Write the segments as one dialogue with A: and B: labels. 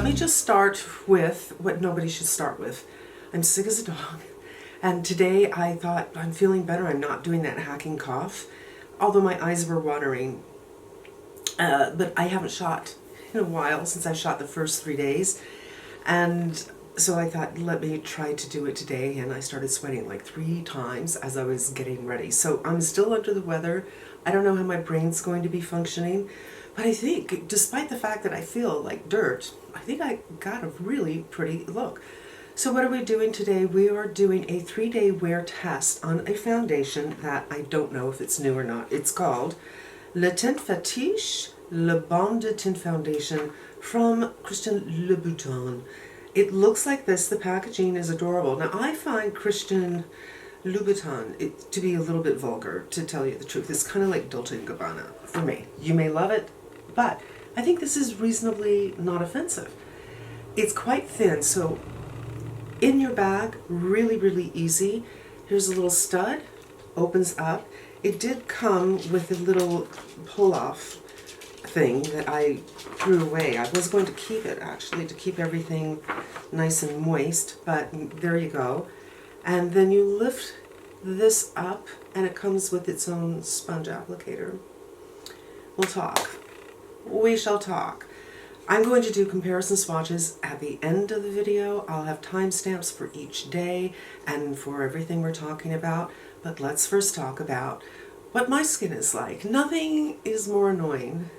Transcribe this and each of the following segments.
A: let me just start with what nobody should start with. I'm sick as a dog. And today I thought, I'm feeling better. I'm not doing that hacking cough. Although my eyes were watering. But I haven't shot in a while, since I shot the first 3 days. And so I thought, let me try to do it today. And I started sweating like 3 times as I was getting ready. So I'm still under the weather. I don't know how my brain's going to be functioning. But I think, despite the fact that I feel like dirt, I think I got a really pretty look. So what are we doing today? We are doing a 3-day wear test on a foundation that I don't know if it's new or not. It's called Louboutin Fetiche le Baume de Teint foundation from Christian Louboutin. It looks like this. The packaging is adorable. Now I find Christian Louboutin to be a little bit vulgar, to tell you the truth. It's kind of like Dolce & Gabbana for me. You may love it, but I think this is reasonably not offensive. It's quite thin, so in your bag, really, really easy. Here's a little stud, opens up. It did come with a little pull-off thing that I threw away. I was going to keep it, actually, to keep everything nice and moist, but there you go. And then you lift this up, and it comes with its own sponge applicator. We'll talk. We shall talk. I'm going to do comparison swatches at the end of the video. I'll have timestamps for each day and for everything we're talking about. But let's first talk about what my skin is like. Nothing is more annoying.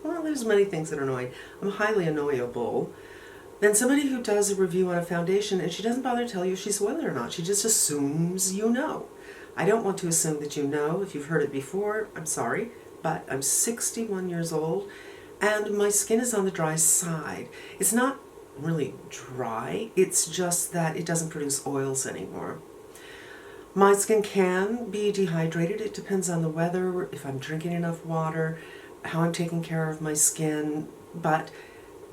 A: Well, there's many things that are annoying. I'm highly annoyable. Than somebody who does a review on a foundation and she doesn't bother to tell you if she's oily or not. She just assumes you know. I don't want to assume that you know. If you've heard it before, I'm sorry. But I'm 61 years old. And my skin is on the dry side. It's not really dry, it's just that it doesn't produce oils anymore. My skin can be dehydrated. It depends on the weather, if I'm drinking enough water, how I'm taking care of my skin, but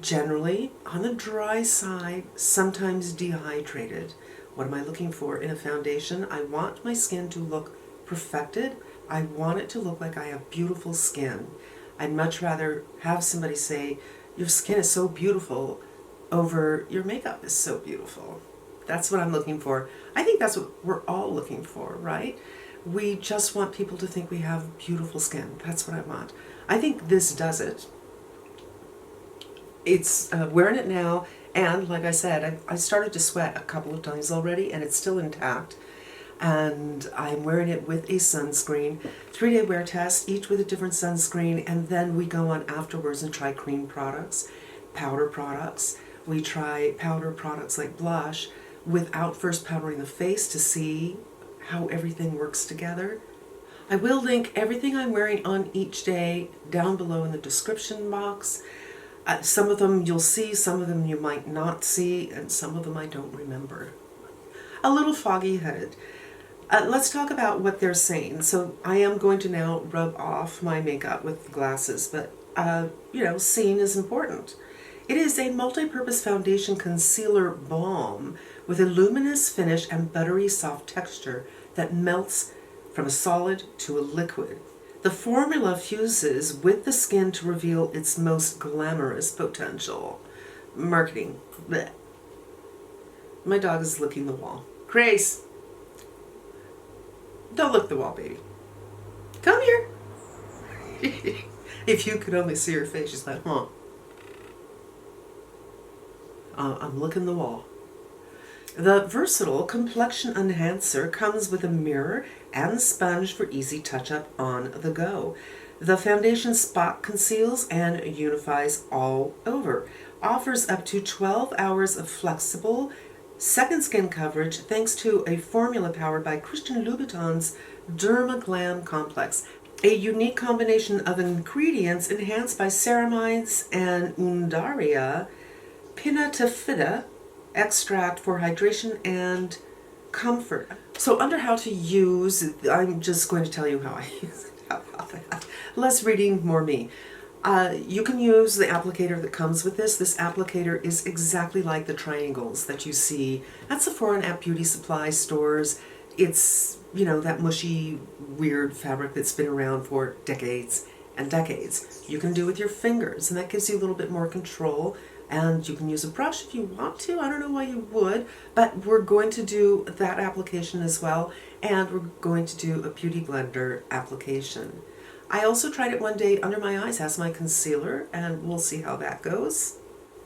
A: generally on the dry side, sometimes dehydrated. What am I looking for in a foundation? I want my skin to look perfected. I want it to look like I have beautiful skin. I'd much rather have somebody say, your skin is so beautiful, over your makeup is so beautiful. That's what I'm looking for. I think that's what we're all looking for, right? We just want people to think we have beautiful skin. That's what I want. I think this does it. It's wearing it now, and like I said, I started to sweat a couple of times already, and it's still intact. And I'm wearing it with a sunscreen. 3-day wear test, each with a different sunscreen, and then we go on afterwards and try cream products, powder products. We try powder products like blush without first powdering the face to see how everything works together. I will link everything I'm wearing on each day down below in the description box. Some of them you'll see, some of them you might not see, and some of them I don't remember. A little foggy-headed. Let's talk about what they're saying. So I am going to now rub off my makeup with glasses, but you know, seeing is important. It is a multi-purpose foundation concealer balm with a luminous finish and buttery soft texture that melts from a solid to a liquid. The formula fuses with the skin to reveal its most glamorous potential. Marketing. Blech. My dog is licking the wall. Grace! Don't lick the wall, baby. Come here. If you could only see her face, she's like, huh. I'm licking the wall. The versatile complexion enhancer comes with a mirror and sponge for easy touch-up on the go. The foundation spot conceals and unifies all over. Offers up to 12 hours of flexible second skin coverage thanks to a formula powered by Christian Louboutin's Dermaglam Complex, a unique combination of ingredients enhanced by ceramides and Undaria pinnatifida extract for hydration and comfort. So under how to use, I'm just going to tell you how I use it. How about that? Less reading, more me. You can use the applicator that comes with this. This applicator is exactly like the triangles that you see at Sephora and at beauty supply stores. It's, you know, that mushy, weird fabric that's been around for decades and decades. You can do with your fingers, and that gives you a little bit more control. And you can use a brush if you want to. I don't know why you would, but we're going to do that application as well, and we're going to do a Beauty Blender application. I also tried it one day under my eyes as my concealer, and we'll see how that goes.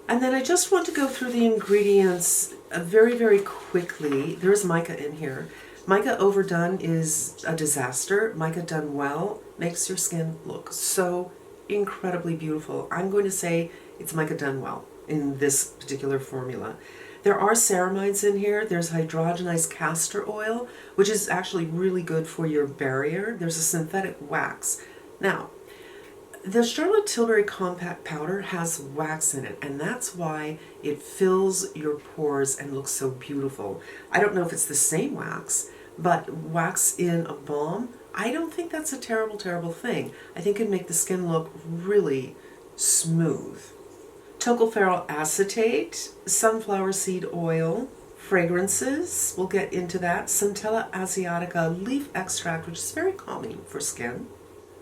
A: And then I just want to go through the ingredients very, very quickly. There's mica in here. Mica overdone is a disaster. Mica done well makes your skin look so incredibly beautiful. I'm going to say it's mica done well in this particular formula. There are ceramides in here. There's hydrogenized castor oil, which is actually really good for your barrier. There's a synthetic wax. Now, the Charlotte Tilbury Compact Powder has wax in it, and that's why it fills your pores and looks so beautiful. I don't know if it's the same wax, but wax in a balm, I don't think that's a terrible, terrible thing. I think it can make the skin look really smooth. Tocopherol acetate, sunflower seed oil, fragrances, we'll get into that. Centella asiatica leaf extract, which is very calming for skin.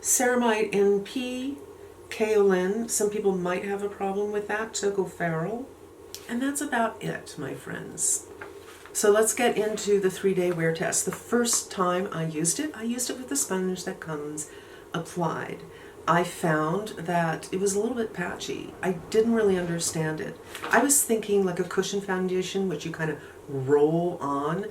A: Ceramide NP, kaolin, some people might have a problem with that, tocopherol. And that's about it, my friends. So let's get into the 3-day wear test. The first time I used it with the sponge that comes applied. I found that it was a little bit patchy. I didn't really understand it. I was thinking like a cushion foundation, which you kind of roll on,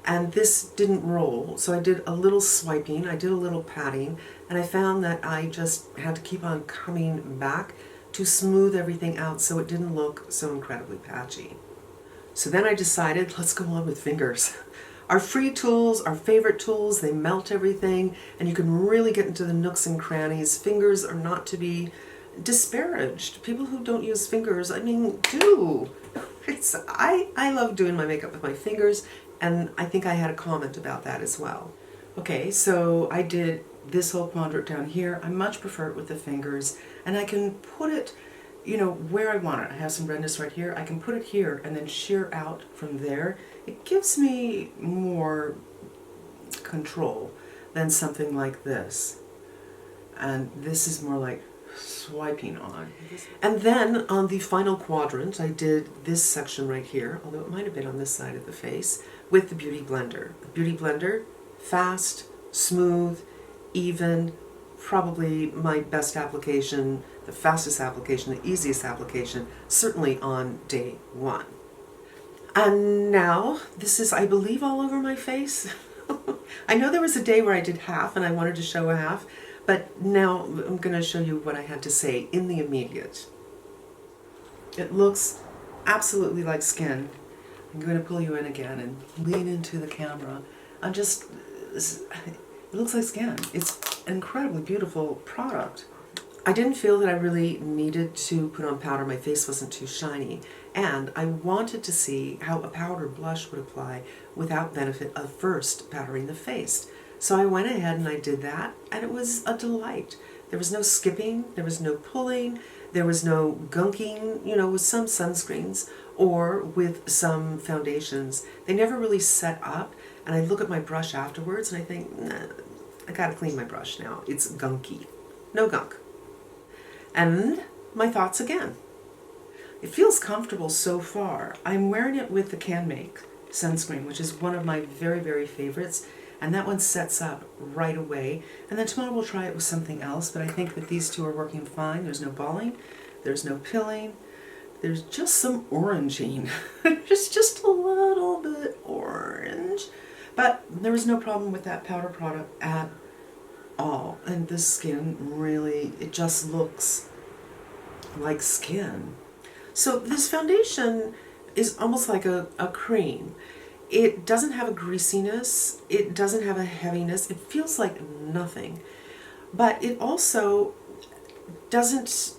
A: and this didn't roll. So I did a little swiping, I did a little patting, and I found that I just had to keep on coming back to smooth everything out so it didn't look so incredibly patchy. So then I decided, let's go on with fingers. Our free tools, our favorite tools, they melt everything, and you can really get into the nooks and crannies. Fingers are not to be disparaged. People who don't use fingers, I mean, do. I love doing my makeup with my fingers, and I think I had a comment about that as well. Okay, so I did this whole quadrant down here. I much prefer it with the fingers, and I can put it, you know, where I want it. I have some redness right here. I can put it here and then shear out from there. It gives me more control than something like this. And this is more like swiping on. And then on the final quadrant, I did this section right here, although it might have been on this side of the face, with the Beauty Blender. The Beauty Blender, fast, smooth, even, probably my best application, the fastest application, the easiest application, certainly on day 1. And now, this is, I believe, all over my face. I know there was a day where I did half and I wanted to show a half, but now I'm going to show you what I had to say in the immediate. It looks absolutely like skin. I'm going to pull you in again and lean into the camera. It looks like skin. It's an incredibly beautiful product. I didn't feel that I really needed to put on powder. My face wasn't too shiny. And I wanted to see how a powder blush would apply without benefit of first powdering the face. So I went ahead and I did that, and it was a delight. There was no skipping, there was no pulling, there was no gunking, you know, with some sunscreens or with some foundations. They never really set up, and I look at my brush afterwards and I think, nah, I gotta clean my brush now. It's gunky. No gunk. And my thoughts again. It feels comfortable so far. I'm wearing it with the Can Make sunscreen, which is one of my very, very favorites. And that one sets up right away. And then tomorrow we'll try it with something else, but I think that these two are working fine. There's no balling, there's no pilling, there's just some oranging. just a little bit orange. But there was no problem with that powder product at all. And the skin really, it just looks like skin. So this foundation is almost like a cream. It doesn't have a greasiness, it doesn't have a heaviness, it feels like nothing. But it also doesn't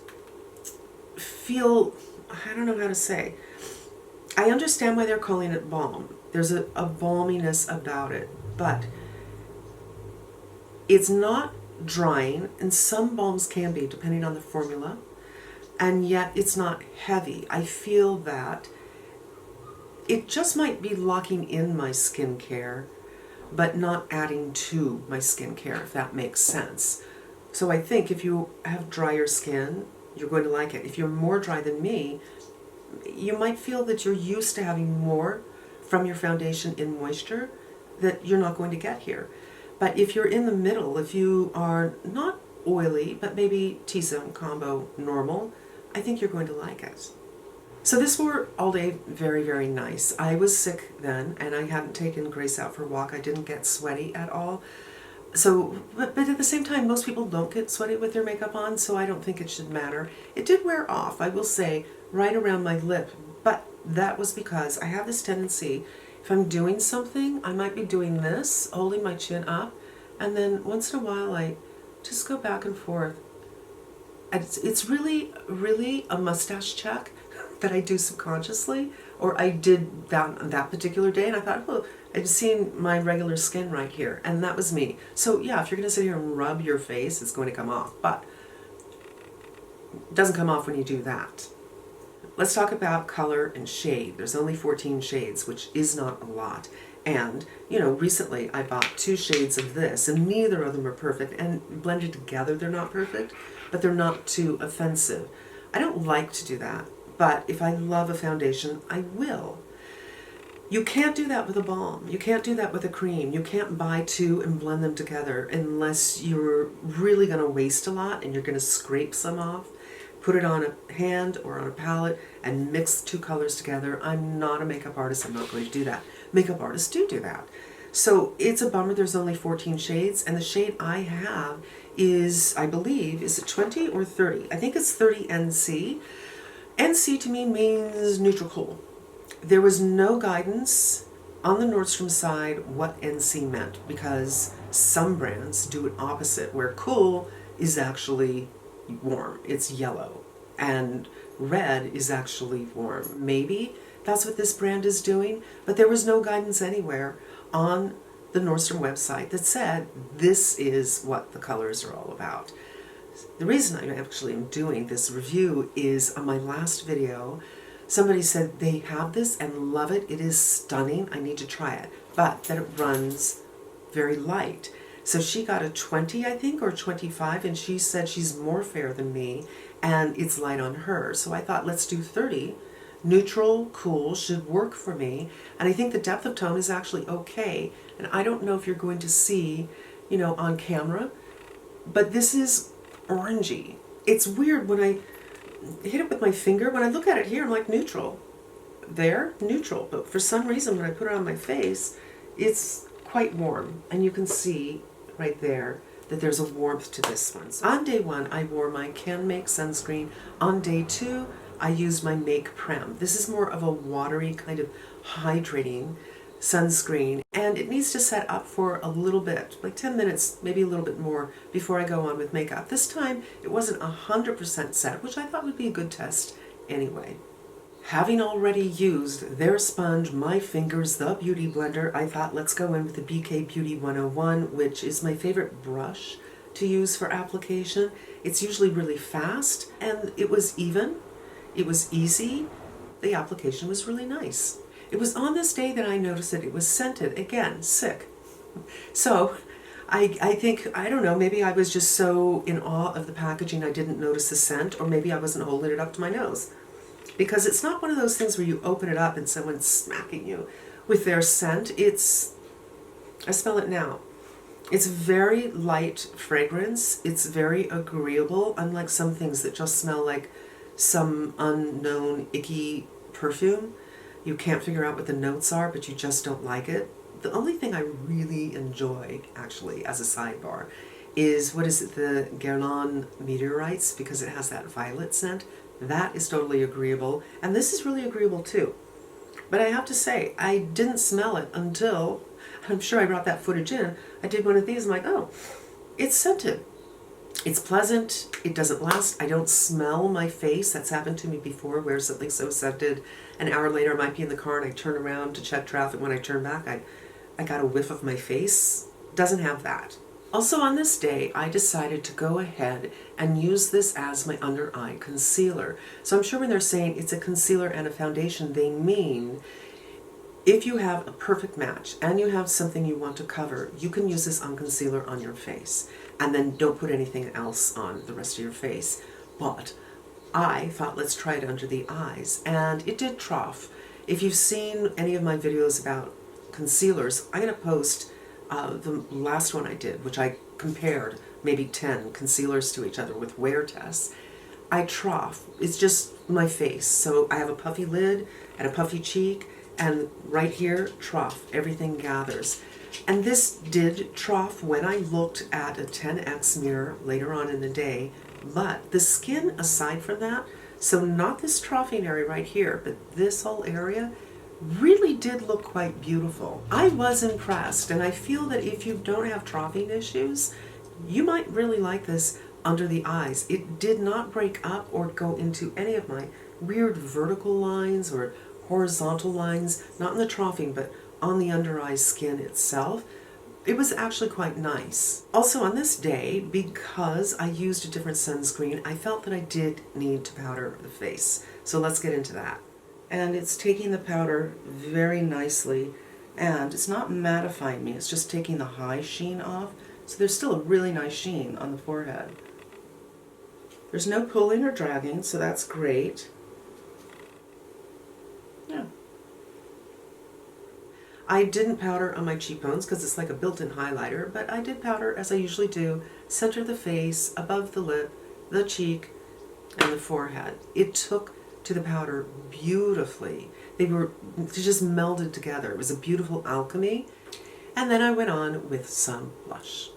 A: feel, I don't know how to say. I understand why they're calling it balm. There's a balminess about it, but it's not drying, and some balms can be, depending on the formula, and yet it's not heavy. I feel that it just might be locking in my skincare, but not adding to my skincare, if that makes sense. So I think if you have drier skin, you're going to like it. If you're more dry than me, you might feel that you're used to having more from your foundation in moisture that you're not going to get here. But if you're in the middle, if you are not oily, but maybe T-zone combo normal, I think you're going to like it. So this wore all day very, very nice. I was sick then, and I hadn't taken Grace out for a walk. I didn't get sweaty at all. So, but at the same time, most people don't get sweaty with their makeup on, so I don't think it should matter. It did wear off, I will say, right around my lip, but that was because I have this tendency, if I'm doing something, I might be doing this, holding my chin up, and then once in a while I just go back and forth. And it's really, really a mustache check that I do subconsciously, or I did that on that particular day, and I thought, oh, I've seen my regular skin right here, and that was me. So yeah, if you're going to sit here and rub your face, it's going to come off, but it doesn't come off when you do that. Let's talk about color and shade. There's only 14 shades, which is not a lot. And, you know, recently I bought 2 shades of this, and neither of them are perfect, and blended together they're not perfect, but they're not too offensive. I don't like to do that, but if I love a foundation, I will. You can't do that with a balm. You can't do that with a cream. You can't buy 2 and blend them together unless you're really going to waste a lot and you're going to scrape some off. Put it on a hand or on a palette and mix 2 colors together. I'm not a makeup artist. I'm not going to do that. Makeup artists do that. So it's a bummer there's only 14 shades, and the shade I have is, I believe, is it 20 or 30? I think it's 30 NC. NC to me means neutral cool. There was no guidance on the Nordstrom side what NC meant, because some brands do it opposite, where cool is actually warm, it's yellow, and red is actually warm. Maybe that's what this brand is doing, but there was no guidance anywhere on the Nordstrom website that said this is what the colors are all about. The reason I actually am doing this review is on my last video, somebody said they have this and love it. It is stunning. I need to try it, but that it runs very light. So she got a 20, I think, or 25, and she said she's more fair than me, and it's light on her. So I thought, let's do 30. Neutral, cool, should work for me. And I think the depth of tone is actually okay. And I don't know if you're going to see, you know, on camera, but this is orangey. It's weird when I hit it with my finger. When I look at it here, I'm like neutral. There, neutral. But for some reason, when I put it on my face, it's quite warm. And you can see right there that there's a warmth to this one. So on day 1, I wore my Can Make sunscreen. On day 2, I used my Make Prem. This is more of a watery kind of hydrating sunscreen, and it needs to set up for a little bit, like 10 minutes, maybe a little bit more before I go on with makeup. This time it wasn't 100% set, which I thought would be a good test anyway. Having already used their sponge, My Fingers, the Beauty Blender, I thought let's go in with the BK Beauty 101, which is my favorite brush to use for application. It's usually really fast, and it was even. It was easy. The application was really nice. It was on this day that I noticed that it was scented. Again, sick. So I think, I don't know, maybe I was just so in awe of the packaging I didn't notice the scent, or maybe I wasn't holding it up to my nose. Because it's not one of those things where you open it up and someone's smacking you with their scent. It's, I smell it now. It's very light fragrance. It's very agreeable, unlike some things that just smell like some unknown icky perfume. You can't figure out what the notes are, but you just don't like it. The only thing I really enjoy, actually, as a sidebar, is, what is it, the Guerlain Meteorites, because it has that violet scent. That is totally agreeable, and this is really agreeable too. But I have to say, I didn't smell it until, I'm sure I brought that footage in, I did one of these, I'm like, oh, it's scented. It's pleasant, it doesn't last, I don't smell my face. That's happened to me before, where something so scented, an hour later I might be in the car and I turn around to check traffic. When I turn back, I got a whiff of my face. Doesn't have that. Also on this day, I decided to go ahead and use this as my under eye concealer. So I'm sure when they're saying it's a concealer and a foundation, they mean if you have a perfect match and you have something you want to cover, you can use this on concealer on your face, and then don't put anything else on the rest of your face. But I thought, let's try it under the eyes, and it did trough. If you've seen any of my videos about concealers, I'm going to post the last one I did, which I compared maybe 10 concealers to each other with wear tests. I trough. It's just my face. So I have a puffy lid and a puffy cheek, and right here, trough. Everything gathers. And this did trough when I looked at a 10x mirror later on in the day, but the skin aside from that, so not this troughing area right here, but this whole area really did look quite beautiful. I was impressed, and I feel that if you don't have troughing issues, you might really like this under the eyes. It did not break up or go into any of my weird vertical lines or horizontal lines, not in the troughing, but on the under eye skin itself. It was actually quite nice. Also on this day, because I used a different sunscreen, I felt that I did need to powder the face. So let's get into that. And it's taking the powder very nicely, and it's not mattifying me, it's just taking the high sheen off. So there's still a really nice sheen on the forehead. There's no pulling or dragging, so that's great. Yeah. I didn't powder on my cheekbones because it's like a built-in highlighter, but I did powder as I usually do, center of the face, above the lip, the cheek, and the forehead. It took to the powder beautifully. They just melded together. It was a beautiful alchemy. And then I went on with some blush.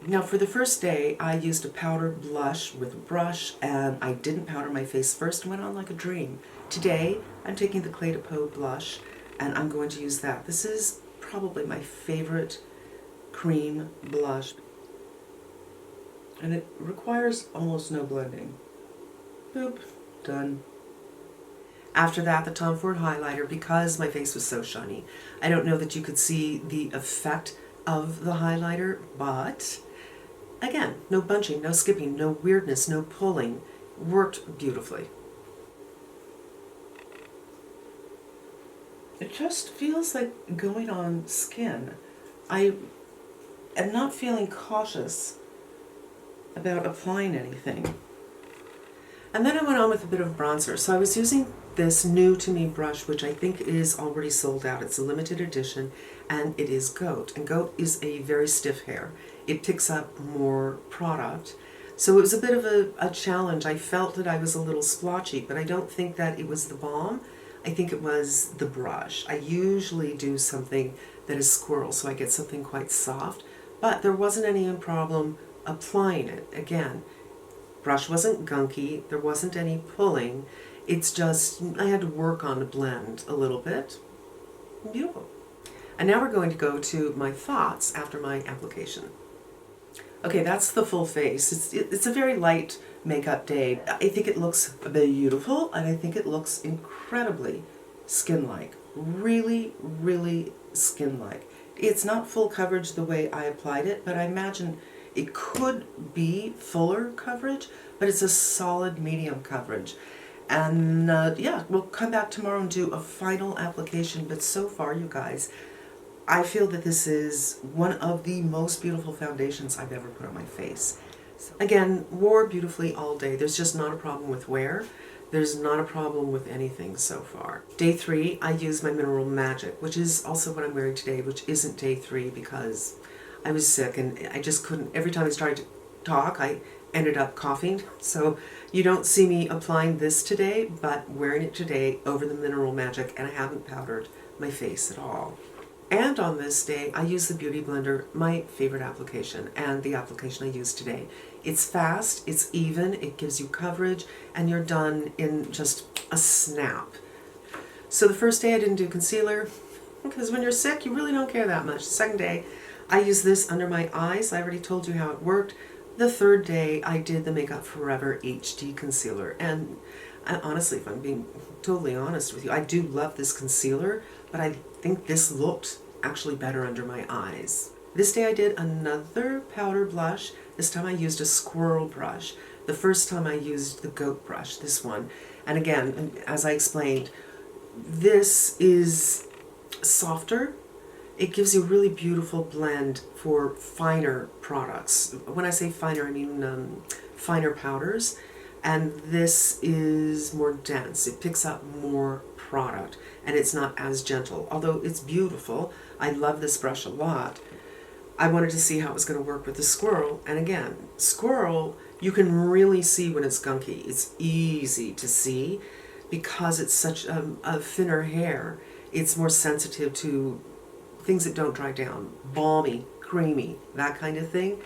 A: Now for the first day, I used a powdered blush with a brush, and I didn't powder my face first and went on like a dream. Today, I'm taking the Clé de Peau blush, and I'm going to use that. This is probably my favorite cream blush, and it requires almost no blending. Boop, done. After that, the Tom Ford highlighter, because my face was so shiny. I don't know that you could see the effect of the highlighter, but again, no bunching, no skipping, no weirdness, no pulling. Worked beautifully. It just feels like going on skin. I am not feeling cautious about applying anything. And then I went on with a bit of bronzer. So I was using this new to me brush, which I think is already sold out. It's a limited edition, and it is Goat. And Goat is a very stiff hair. It picks up more product. So it was a bit of a challenge. I felt that I was a little splotchy, but I don't think that it was the balm. I think it was the brush. I usually do something that is squirrel, so I get something quite soft, but there wasn't any problem applying it. Again, brush wasn't gunky, there wasn't any pulling. It's just, I had to work on the blend a little bit. Beautiful. And now we're going to go to my thoughts after my application. Okay, that's the full face. It's a very light makeup day. I think it looks beautiful, and I think it looks incredibly skin-like. Really, really skin-like. It's not full coverage the way I applied it, but I imagine it could be fuller coverage, but it's a solid medium coverage. And yeah, we'll come back tomorrow and do a final application, but so far, you guys, I feel that this is one of the most beautiful foundations I've ever put on my face. So again, wore beautifully all day. There's just not a problem with wear. There's not a problem with anything so far. Day 3, I used my Mineral Magic, which is also what I'm wearing today, which isn't day 3 because I was sick and I just couldn't, every time I started to talk, I ended up coughing. So you don't see me applying this today, but wearing it today over the Mineral Magic, and I haven't powdered my face at all. And on this day, I use the Beauty Blender, my favorite application, and the application I used today. It's fast, it's even, it gives you coverage, and you're done in just a snap. So the first day I didn't do concealer, because when you're sick, you really don't care that much. The second day, I used this under my eyes. I already told you how it worked. The third day, I did the Makeup Forever HD Concealer, and honestly, if I'm being totally honest with you, I do love this concealer, but I think this looked actually better under my eyes. This day I did another powder blush. This time I used a squirrel brush. The first time I used the Goat brush, this one. And again, as I explained, this is softer. It gives you a really beautiful blend for finer products. When I say finer, I mean finer powders. and this is more dense. It picks up more product, and it's not as gentle, although it's beautiful. I love this brush a lot. I wanted to see how it was going to work with the squirrel, and again, squirrel, you can really see when it's gunky. It's easy to see because it's such a thinner hair. It's more sensitive to things that don't dry down, balmy, creamy, that kind of thing.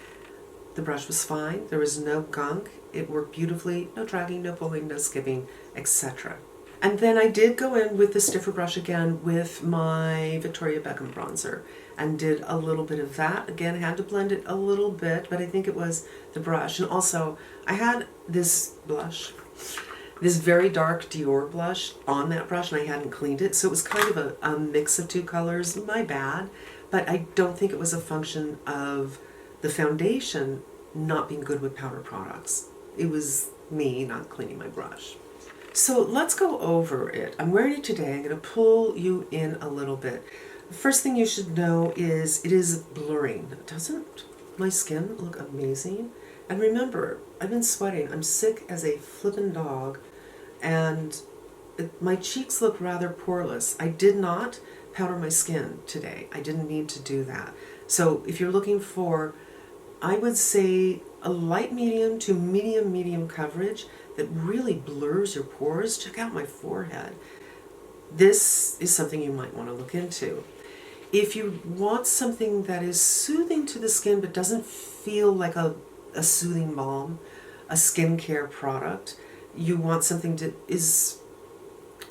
A: The brush was fine. There was no gunk. It worked beautifully. No dragging, no pulling, no skipping, etc. And then I did go in with the stiffer brush again with my Victoria Beckham bronzer and did a little bit of that. Again, had to blend it a little bit, but I think it was the brush. And also, I had this blush, this very dark Dior blush on that brush, and I hadn't cleaned it, so it was kind of a mix of two colors. My bad, but I don't think it was a function of the foundation not being good with powder products. It was me not cleaning my brush. So let's go over it. I'm wearing it today. I'm going to pull you in a little bit. The first thing you should know is it is blurring. Doesn't my skin look amazing? And remember, I've been sweating. I'm sick as a flippin' dog, and my cheeks look rather poreless. I did not powder my skin today. I didn't need to do that. So if you're looking for, I would say, a light medium to medium coverage that really blurs your pores, check out my forehead. This is something you might want to look into. If you want something that is soothing to the skin but doesn't feel like a soothing balm, a skincare product, you want something that is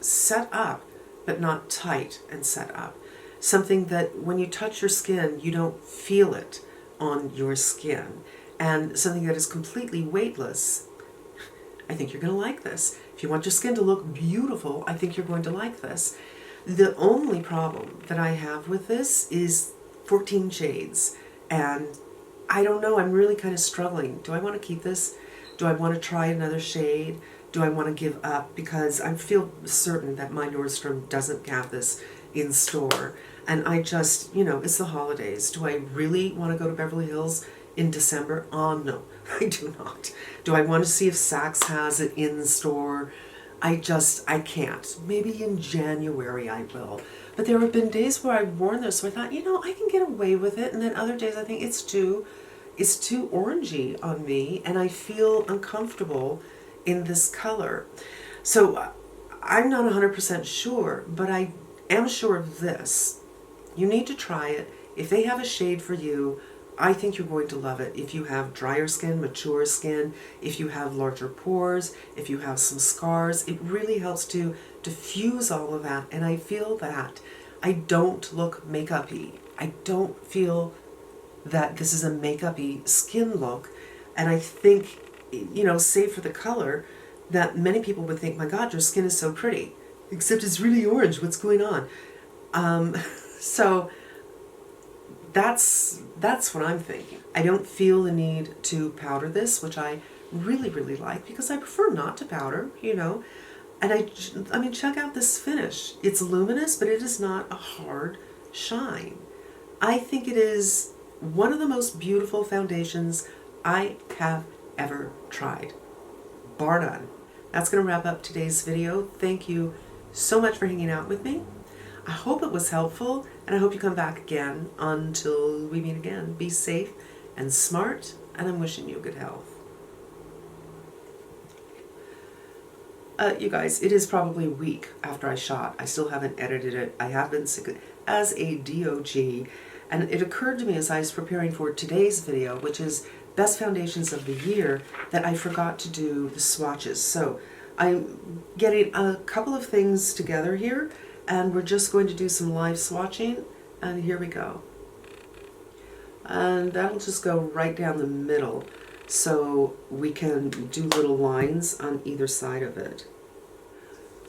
A: set up but not tight and set up. Something that when you touch your skin, you don't feel it on your skin. And something that is completely weightless. I think you're going to like this. If you want your skin to look beautiful, I think you're going to like this. The only problem that I have with this is 14 shades. And I don't know, I'm really kind of struggling. Do I want to keep this? Do I want to try another shade? Do I want to give up? Because I feel certain that my Nordstrom doesn't have this in store. And I just, it's the holidays. Do I really want to go to Beverly Hills in December? Oh, no, I do not. Do I want to see if Saks has it in store? I can't. Maybe in January I will. But there have been days where I've worn this, so I thought, I can get away with it. And then other days I think it's too orangey on me, and I feel uncomfortable in this color. So I'm not 100% sure, but I am sure of this. You need to try it. If they have a shade for you, I think you're going to love it. If you have drier skin, mature skin, if you have larger pores, if you have some scars, it really helps to diffuse all of that. And I feel that I don't look makeup-y. I don't feel that this is a makeup-y skin look. And I think, save for the color, that many people would think, my God, your skin is so pretty. Except it's really orange. What's going on? So that's what I'm thinking. I don't feel the need to powder this, which I really, really like because I prefer not to powder, And I mean, check out this finish. It's luminous, but it is not a hard shine. I think it is one of the most beautiful foundations I have ever tried, bar none. That's going to wrap up today's video. Thank you so much for hanging out with me. I hope it was helpful, and I hope you come back again. Until we meet again, be safe and smart, and I'm wishing you good health. You guys, it is probably a week after I shot. I still haven't edited it. I have been sick as a DOG, and it occurred to me as I was preparing for today's video, which is Best Foundations of the Year, that I forgot to do the swatches. So I'm getting a couple of things together here, and we're just going to do some live swatching, and here we go. And that'll just go right down the middle, so we can do little lines on either side of it.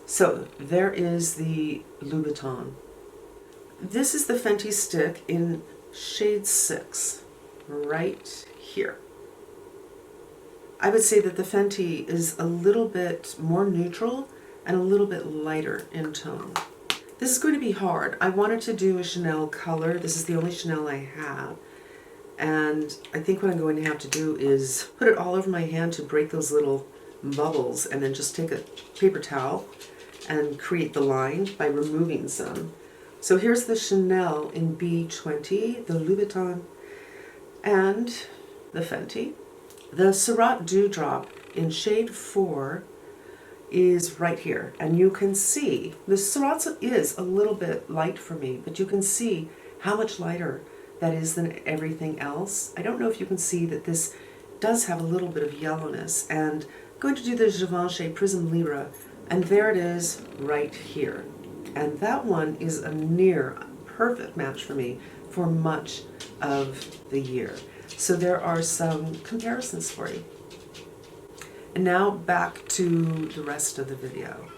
A: So there is the Louboutin. This is the Fenty stick in shade 6, right here. I would say that the Fenty is a little bit more neutral and a little bit lighter in tone. This is going to be hard. I wanted to do a Chanel color. This is the only Chanel I have. And I think what I'm going to have to do is put it all over my hand to break those little bubbles, and then just take a paper towel and create the line by removing some. So here's the Chanel in B20, the Louboutin, and the Fenty. The Surat Dewdrop in shade 4 is right here, and you can see the Surat is a little bit light for me, but you can see how much lighter that is than everything else. I don't know if you can see that this does have a little bit of yellowness, and I'm going to do the Givenchy Prism Libre, and there it is right here. And that one is a near perfect match for me for much of the year. So there are some comparisons for you. And now back to the rest of the video.